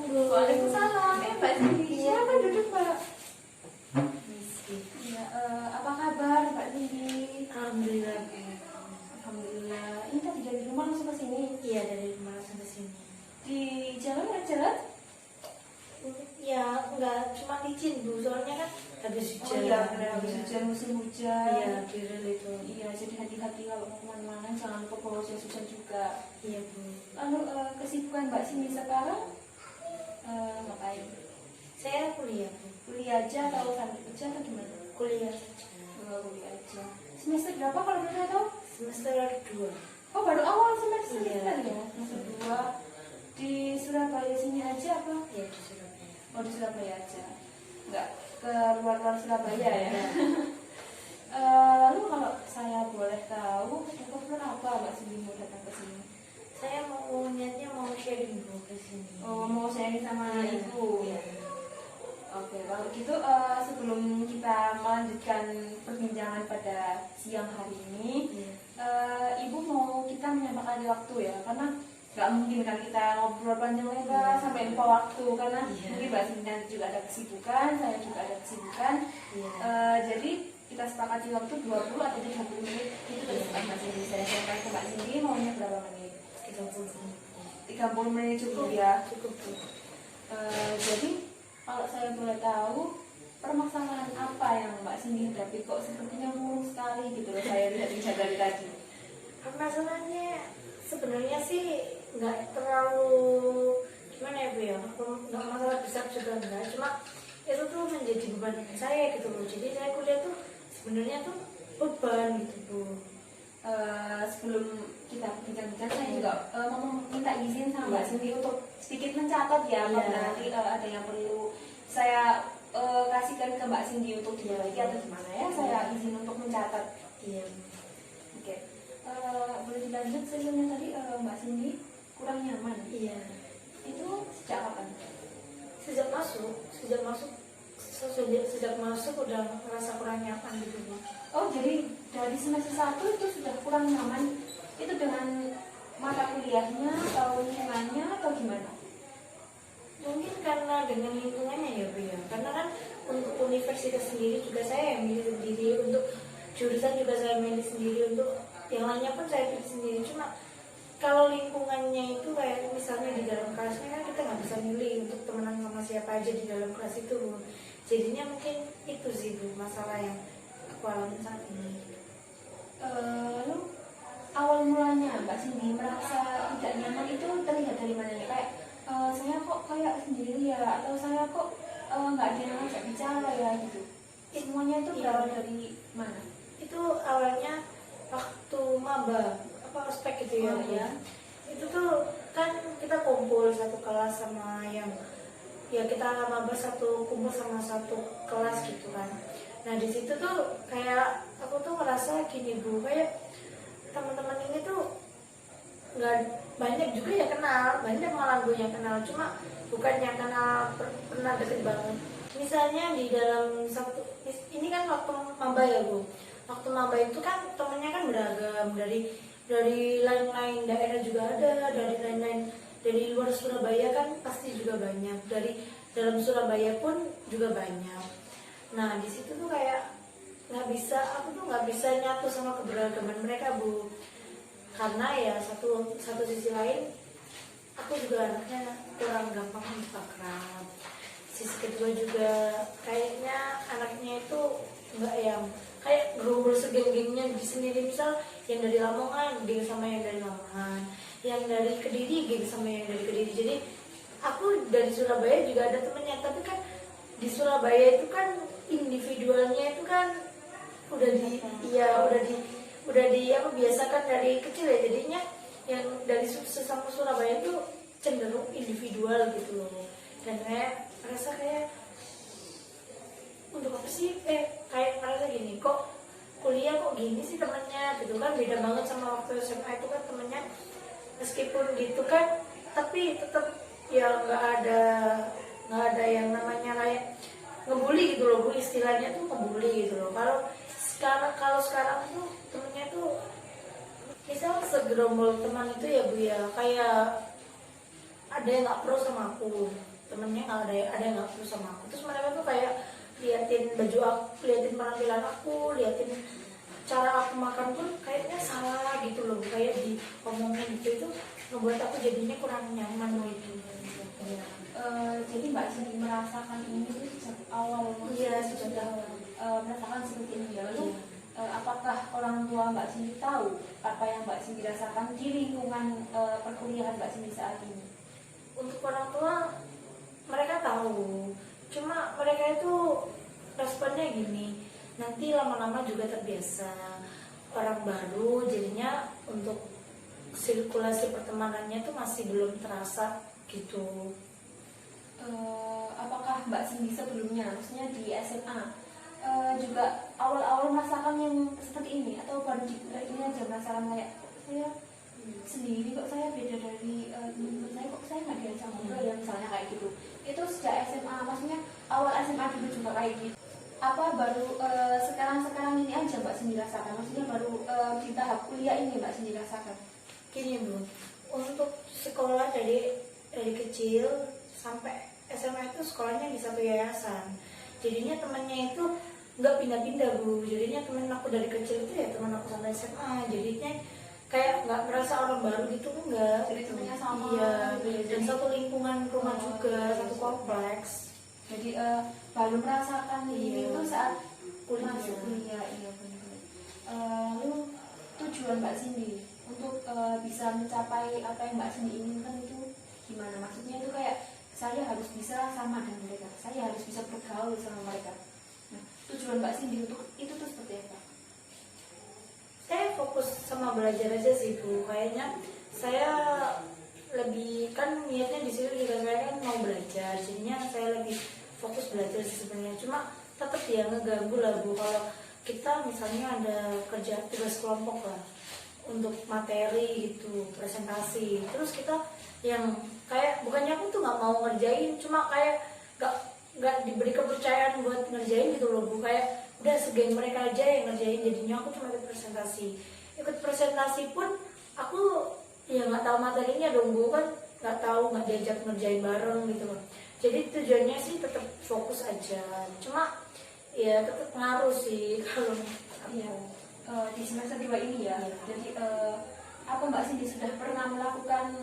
Waalaikumsalam. Mbak Cindy. Silakan duduk, Mbak. Ya, apa kabar Mbak Cindy? Alhamdulillah. Alhamdulillah. Ini tadi dari rumah langsung ke sini? Iya, dari rumah langsung ke sini. Di jalan macet? Ya, enggak cuma licin Bu, soalnya kan habis Oh hujan. iya, benar habis hujan, musim hujan. Iya, direl itu. Iya, jadi hati-hati kalau mau kemana-mana, jangan lupa bawa jas hujan juga. Iya Bu. Lalu kesibukan Mbak Cindy sekarang ngapain? Saya kuliah Bu. Kuliah aja atau sambil kerja atau gimana? Kuliah saja. Kuliah aja. Semester berapa kalau boleh tahu? Semester 2. Oh, baru awal semester Iya. ya? Semester 2. Di Surabaya sini aja apa? Iya, di Surabaya. Oh, di Surabaya aja. Enggak ke luar-luar Surabaya ya? Lalu kalau saya boleh tahu, kebetulan apa Mbak Cindy mau datang ke sini? Saya niatnya mau sharing Bu ke sini. Oh, mau sharing sama Iya. Ibu? Iya. Oke, kalau gitu sebelum kita melanjutkan perbincangan pada siang hari ini, Iya. Ibu mau kita menyempatkan waktu ya, karena nggak mungkin kan kita ngobrol panjang lebar sampai lupa waktu, karena mungkin Mbak Cindy nanti juga ada kesibukan, saya juga ada kesibukan. Iya. Jadi kita sepakati waktu 20 atau 30 menit itu terserah Mbak Cindy. Saya sampaikan ke Mbak Cindy maunya berapa menit? 30 menit. 30 menit cukup ya. Cukup Bu. Jadi kalau saya boleh tahu, permasalahan apa yang Mbak Cindy hadapi kok sepertinya murung sekali gitu loh, saya lihat dari tadi. Masalahnya sebenarnya sih nggak terlalu gimana ya Bu ya, nggak masalah besar juga enggak, cuma itu tuh menjadi beban saya gitu loh. Jadi saya kuliah tuh sebenarnya tuh beban gitu Bu. Sebelum kita bincang-bincang, saya juga mau minta izin sama Mbak Cindy untuk sedikit mencatat ya, apabila nanti ada yang perlu saya kasihkan ke Mbak Cindy untuk diperbaiki atau gimana ya, saya izin untuk mencatat. Iya. Oke. Boleh dilanjut sebelumnya tadi Mbak Cindy kurang nyaman. Iya. Itu sejak kapan? Sejak masuk udah merasa kurang nyaman gitu Bu. Oh, jadi dari semester 1 itu sudah kurang nyaman. Itu dengan mata kuliahnya atau lingkungannya atau gimana? Mungkin karena dengan lingkungannya ya Bu ya. Karena kan untuk universitas sendiri juga saya yang milih sendiri, untuk jurusan juga saya milih sendiri, untuk yang lainnya pun saya pilih sendiri. Cuma kalau lingkungannya itu kayak misalnya di dalam kelasnya kan kita nggak bisa milih untuk temenan sama siapa aja di dalam kelas itu Bu. Jadinya mungkin itu sih Bu masalah yang aku alami saat ini. Lalu awal mulanya Mbak Cindy merasa tidak nyaman itu terlihat dari mana nih? Kayak saya kok kayak sendiri ya, atau saya kok nggak ada yang ngajak bicara ya gitu. Semuanya itu berawal dari mana? Itu awalnya waktu maba apa ospek gitu ya, ya. Itu tuh kan kita kumpul satu kelas sama yang ya kita maba satu kumpul sama satu kelas gitu kan. Nah di situ tuh kayak aku tuh ngerasa gini Bu, kayak teman-teman ini tuh nggak banyak juga ya kenal, banyak malah gue yang kenal, cuma bukan yang kenal pernah deket banget. Misalnya di dalam satu ini kan waktu maba ya Bu, waktu maba itu kan temennya kan beragam, dari lain-lain daerah juga ada, dari luar Surabaya kan pasti juga banyak, dari dalam Surabaya pun juga banyak. Nah di situ tuh kayak aku tuh nggak bisa nyatu sama keberagaman mereka Bu, karena ya satu sisi lain aku juga anaknya kurang gampang untuk akrab. Sisi kedua juga kayaknya anaknya itu nggak yang kayak gerombol segeng-gengnya di sendiri, misal yang dari Lamongan geng sama yang dari Lamongan, yang dari Kediri geng sama yang dari Kediri. Jadi aku dari Surabaya juga ada temennya, tapi kan di Surabaya itu kan individualnya itu kan udah di apa biasakan dari kecil ya, jadinya yang dari sesama Surabaya itu cenderung individual gitu loh. Dan kayak merasa kayak untuk apa sih kayak merasa gini, kok kuliah kok gini sih temennya gitu kan, beda banget sama waktu SMA itu kan temennya meskipun gitu kan tapi tetap ya nggak ada yang namanya kayak ngebully gitu loh Bu, istilahnya tuh ngebully gitu loh. Kalau sekarang tuh temennya tuh misal segerombol teman itu ya Bu ya, kayak ada yang nggak pro sama aku, temennya nggak ada yang nggak pro sama aku. Terus mereka tuh kayak liatin baju aku, liatin penampilan aku, liatin cara aku makan pun kayaknya salah gitu loh, kayak diomongin gitu. Itu membuat aku jadinya kurang nyaman gitu. Jadi Mbak Cindy merasakan ini tuh sejak awal, Iya, sudah sejak awal. merasakan seperti ini ya. Lalu apakah orang tua Mbak Cindy tahu apa yang Mbak Cindy rasakan di lingkungan perkuliahan Mbak Cindy saat ini? Untuk orang tua mereka tahu, cuma mereka itu responnya gini, nanti lama-lama juga terbiasa, orang baru jadinya untuk sirkulasi pertemanannya tuh masih belum terasa gitu. Apakah Mbak Cindy sebelumnya, maksudnya di SMA juga awal-awal merasakan yang seperti ini, atau baru di kuliah ini aja merasakan kayak saya sendiri kok, saya beda dari teman saya, kok saya nggak diajak ngobrol ya, misalnya kayak gitu. Itu sejak SMA, maksudnya awal SMA dulu juga kayak gitu. Apa baru sekarang ini aja Mbak Cindy rasakan, maksudnya baru di tahap kuliah ini Mbak Cindy rasakan? Gini Bu, untuk sekolah dari kecil sampai SMA itu sekolahnya di satu yayasan. Jadinya temannya itu nggak pindah-pindah Bu. Jadinya teman aku dari kecil itu ya teman aku sampai SMA. Jadinya kayak nggak merasa orang baru gitu, enggak. Jadi temannya sama. Iya. Gitu. Dan satu lingkungan rumah juga, satu kompleks. Jadi baru merasakan ini Iya. itu saat Kuliah. masuk kuliah, iya benar. Lalu tujuan Mbak Cindy untuk bisa mencapai apa yang Mbak Cindy inginkan itu gimana? Maksudnya itu kayak saya harus bisa sama dengan mereka, saya harus bisa bergaul sama mereka. Nah, tujuan Mbak Cindy untuk itu tuh seperti apa? Saya fokus sama belajar aja sih Bu. Kayaknya saya lebih, kan niatnya di situ juga saya kan mau belajar, jadinya saya lebih fokus belajar sih sebenarnya. Cuma tetap ya ngeganggu lah Bu kalau kita misalnya ada kerja tugas kelompok lah untuk materi gitu, presentasi, terus kita yang kayak bukannya aku tuh nggak mau ngerjain, cuma kayak nggak diberi kepercayaan buat ngerjain gitu loh Bu. Kayak udah segeng mereka aja yang ngerjain, jadinya aku cuma ikut presentasi pun aku ya nggak tahu materinya dong Bu, kan nggak tahu, nggak diajak ngerjain bareng gitu loh. Jadi tujuannya sih tetap fokus aja, cuma ya tetap ngaruh sih kalau Iya, di semester 2 ini ya. Iya. Jadi apa Mbak Cindy sudah pernah melakukan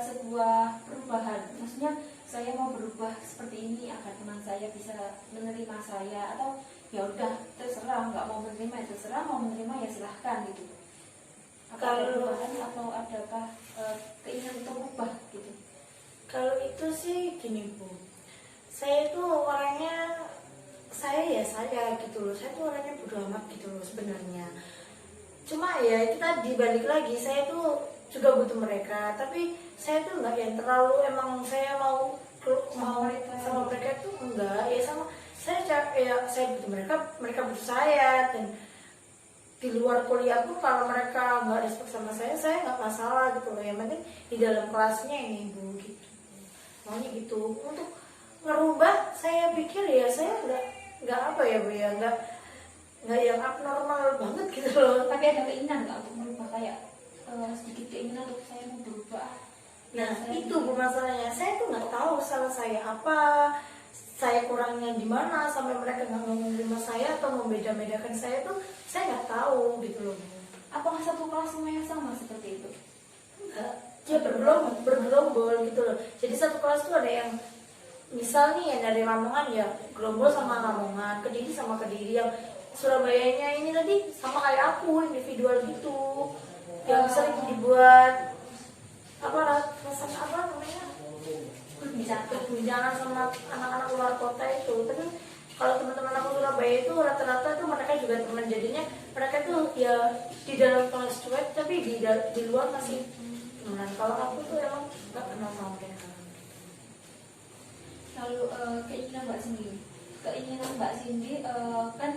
sebuah perubahan? Maksudnya saya mau berubah seperti ini agar teman saya bisa menerima saya, atau ya udah terserah, nggak mau menerima ya terserah, mau menerima ya silahkan gitu. Apa ada Kalau- perubahan atau adakah keinginan untuk berubah gitu? Kalau itu sih gini Bu, saya itu orangnya saya gitu loh, saya tuh orangnya bodo amat gitu loh sebenarnya. Cuma ya itu tadi balik lagi, saya tuh juga butuh mereka, tapi saya tuh nggak yang terlalu emang saya mau sama mereka tuh enggak ya, sama saya ya saya butuh mereka, mereka butuh saya. Dan di luar kuliah pun kalau mereka nggak respect sama saya nggak masalah gitu loh. Yang penting di dalam kelasnya ini Bu gitu, maunya gitu. Untuk ngerubah saya pikir ya saya nggak apa ya Bu ya, nggak yang abnormal banget gitu loh. Tapi ada keinginan nggak untuk merubah, kayak sedikit keinginan untuk saya mau berubah? Nah Saya itu Bu masalahnya, saya tuh nggak tahu salah saya apa, saya kurangnya di mana sampai mereka nggak mau menerima saya atau membeda-bedakan saya tuh saya nggak tahu gitu loh Bu. apakah satu kelas semuanya sama seperti itu? Enggak, dia bergerombol gitu loh. Jadi satu kelas tuh ada yang misal nih yang dari Lamongan ya gerombol sama Lamongan, Kediri sama Kediri, yang Surabayanya ini tadi sama kayak aku individual gitu, yang sering dibuat apa rasanya apa namanya perbincangan sama anak-anak luar kota itu. Tapi kalau teman-teman aku Surabaya itu rata-rata tuh mereka juga teman, jadinya mereka tuh ya di dalam kelas cuek tapi di luar masih temenan. Kalau aku tuh emang nggak kenal sama mereka. Lalu keinginan Mbak Cindy kan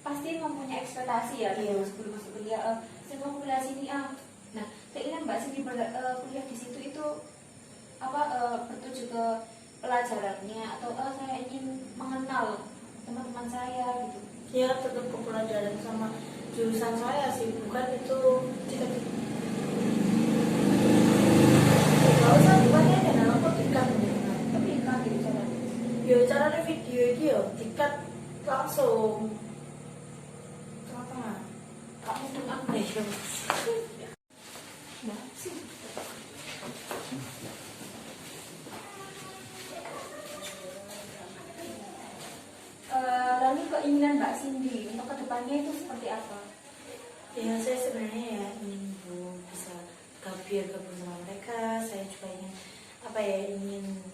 pasti mempunyai ekspektasi ya, Iya. sebelum masuk kuliah. Saya mau kuliah sini Nah, keinginan Mbak Cindy kuliah di situ itu apa, bertuju ke pelajarannya, atau saya ingin mengenal teman-teman saya gitu? Ya tetap ke pelajaran sama jurusan saya sih, bukan itu cita-cita. Gak usah bukannya ada nama iya. Nah, sih. Lalu keinginan Mbak Cindy untuk kedepannya itu seperti apa? Ya saya sebenarnya ya ingin bisa gabung sama mereka. Saya juga ingin apa ya,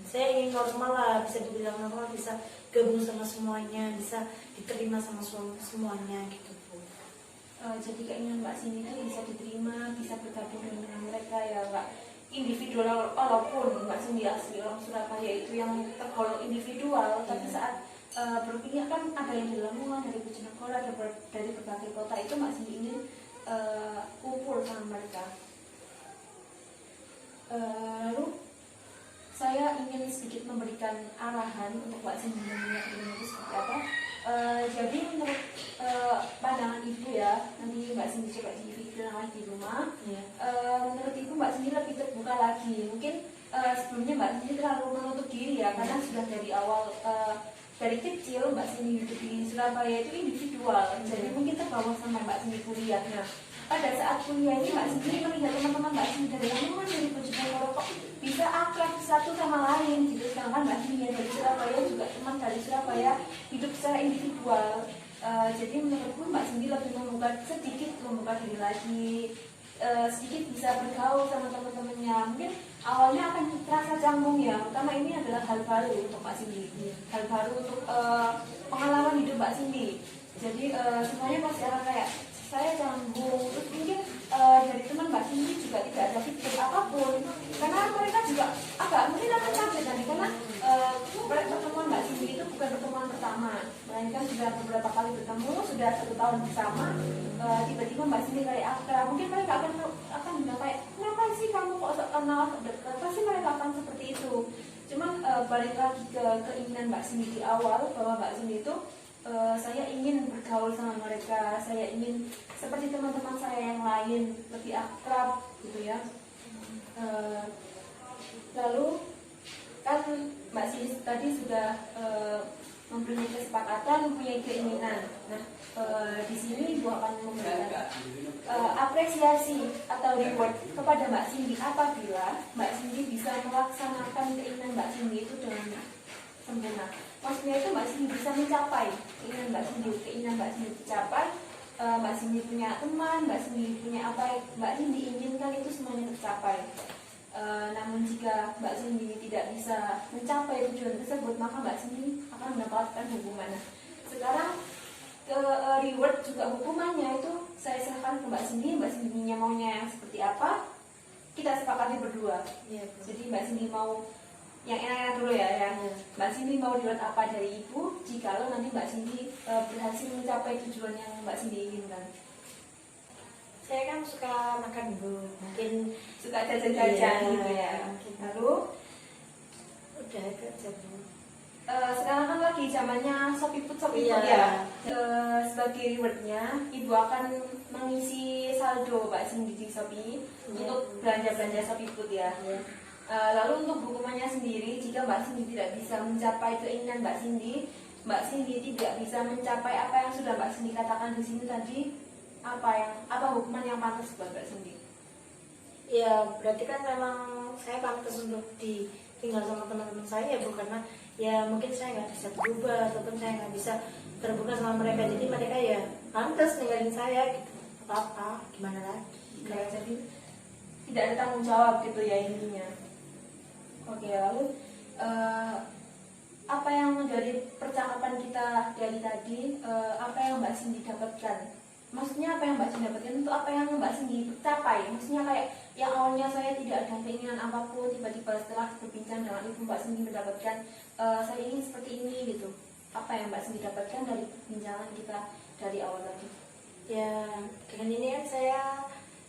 saya ingin normal lah, bisa dibilang normal, bisa gabung sama semuanya, bisa diterima sama semuanya gitu Bu. Jadi keinginan Mbak Cindy itu bisa diterima, bisa bergabung dengan mereka ya Mbak. Individual, walaupun Mbak Cindy asli orang Surabaya itu yang tergolong individual, tapi saat berpindah kan ada yang di Lamongan, dari Bojonegoro, ada dari berbagai kota, itu Mbak Cindy ingin kumpul sama mereka. Lalu saya ingin sedikit memberikan arahan untuk Mbak Cindy melihat ini itu seperti apa. Jadi menurut pandangan ibu ya, nanti Mbak Cindy coba di video lagi di rumah. Menurut ibu Mbak Cindy lebih terbuka lagi. Mungkin sebelumnya Mbak Cindy terlalu menutup diri ya, karena sudah dari awal dari kecil Mbak Cindy hidup di Surabaya itu individual. Jadi mungkin terbawa sama Mbak Cindy kuliah. Nah, pada saat kuliah ini Mbak Cindy melihat teman-teman Mbak Cindy dari Lamongan, dari Bojonegoro kok bisa akrab satu sama lain gitu. Sedangkan Mbak Cindy dari Surabaya juga teman dari Surabaya hidup secara individual. Jadi menurutku Mbak Cindy lebih sedikit membuka diri lagi, sedikit bisa bergaul sama teman-temannya. Mungkin awalnya akan terasa canggung ya, karena ini adalah hal baru untuk Mbak Cindy, hal baru untuk pengalaman hidup Mbak Cindy. Jadi semuanya pasti akan kayak saya canggung, terus mungkin dari teman Mbak Cindy juga tidak ada feedback apapun, karena mereka juga mungkin akan kaget nanti, karena pertemuan Mbak Cindy itu bukan pertemuan pertama, melainkan sudah beberapa kali bertemu, sudah 1 tahun bersama. Tiba-tiba Mbak Cindy kayak akrab, mungkin mereka akan bilang kayak, kenapa sih kamu kok sok kenal dekat, pasti mereka akan seperti itu. Cuman balik lagi ke keinginan Mbak Cindy di awal, bahwa Mbak Cindy itu saya ingin bergaul sama mereka, saya ingin seperti teman-teman saya yang lain, lebih akrab gitu ya. Lalu kan Mbak Cindy tadi sudah mempunyai kesepakatan, mempunyai keinginan. Nah, di sini Ibu akan memberikan apresiasi atau reward kepada Mbak Cindy apabila Mbak Cindy bisa melaksanakan keinginan Mbak Cindy itu dengan sempurna. Maksudnya itu Mbak Cindy bisa mencapai keinginan Mbak Cindy tercapai. Mbak Cindy punya teman, Mbak Cindy punya apa yang Mbak Cindy inginkan itu semuanya tercapai. Namun jika Mbak Cindy tidak bisa mencapai tujuan tersebut, maka Mbak Cindy akan mendapatkan hukuman. Nah, sekarang ke reward juga hukumannya itu saya serahkan ke Mbak Cindy. Mbak Cindy-nya maunya yang seperti apa, kita sepakati berdua. Jadi Mbak Cindy mau yang enak-enak dulu ya, Mbak Cindy mau reward apa dari Ibu jikalau nanti Mbak Cindy berhasil mencapai tujuan yang Mbak Cindy inginkan. Saya kan suka makan Bu, mungkin Suka jajan-jajan gitu ya. Lalu udah itu aja Bu. sekarang kan lagi zamannya Shopee Food Iya. ya. Sebagai rewardnya, Ibu akan mengisi saldo Mbak Cindy di Shopee untuk belanja-belanja Shopee Food ya. Lalu untuk hukumannya sendiri, jika Mbak Cindy tidak bisa mencapai keinginan Mbak Cindy tidak bisa mencapai apa yang sudah Mbak Cindy katakan di sini tadi, apa hukuman yang pantas buat Mbak Cindy? Ya berarti kan memang saya pantas untuk ditinggal sama teman-teman saya Bu, karena ya mungkin saya nggak bisa berubah ataupun saya nggak bisa terbuka sama mereka, jadi mereka ya pantas ninggalin saya gitu. Apa gimana lagi? Jadi tidak ada tanggung jawab gitu ya intinya. Oke, lalu apa yang dari percakapan kita dari tadi, apa yang Mbak Cindy dapatkan? Maksudnya apa yang Mbak Cindy dapatkan itu apa yang Mbak Cindy capai? Maksudnya kayak yang awalnya saya tidak ada keinginan apapun, tiba-tiba setelah berbincang dengan Ibu Mbak Cindy mendapatkan saya ingin seperti ini gitu. Apa yang Mbak Cindy dapatkan dari perbincangan kita dari awal tadi? Ya dengan ini kan saya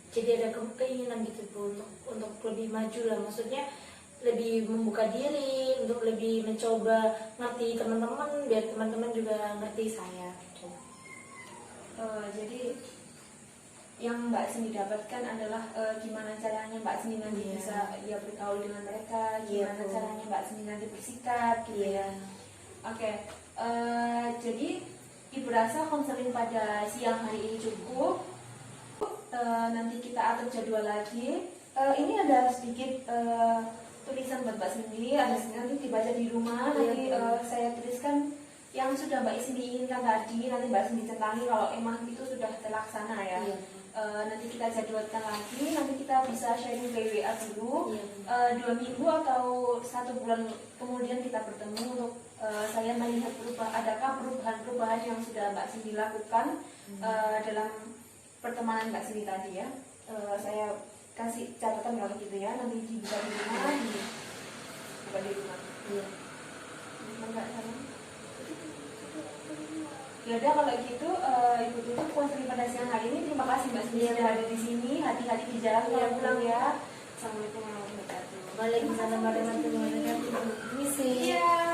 jadi ada keinginan gitu Bu, untuk lebih maju lah, maksudnya lebih membuka diri, untuk lebih mencoba ngerti teman-teman, biar teman-teman juga ngerti saya gitu. Jadi yang Mbak Cindy dapatkan adalah gimana caranya Mbak Cindy nanti bisa ya bergaul dengan mereka, gimana caranya Mbak Cindy nanti bersikap gitu ya. Oke, jadi Ibu rasa konseling pada siang hari ini cukup. nanti kita atur jadwal lagi. Ini ada sedikit tulisan buat Mbak Cindy, ada nanti dibaca di rumah. Nanti saya tuliskan yang sudah Mbak Cindy inginkan tadi, nanti Mbak Cindy centangi kalau emang itu sudah terlaksana ya. Nanti kita jadwalkan lagi, nanti kita bisa sharing by WA dulu. 2 minggu atau 1 bulan kemudian kita bertemu untuk saya melihat adakah perubahan-perubahan yang sudah Mbak Cindy lakukan dalam pertemanan Mbak Cindy tadi ya. Saya kasih catatan kalau gitu ya, nanti bisa di rumah, bukan di rumah. Enggak salah. Ya udah kalau gitu Ibu tutup konseling pada siang hari ini. Terima kasih Mbak Cindy sudah ada di sini. Hati-hati di jalan kalau pulang ya. Assalamualaikum warahmatullahi wabarakatuh. Waalaikumsalam warahmatullahi wabarakatuh. Misi. Iya.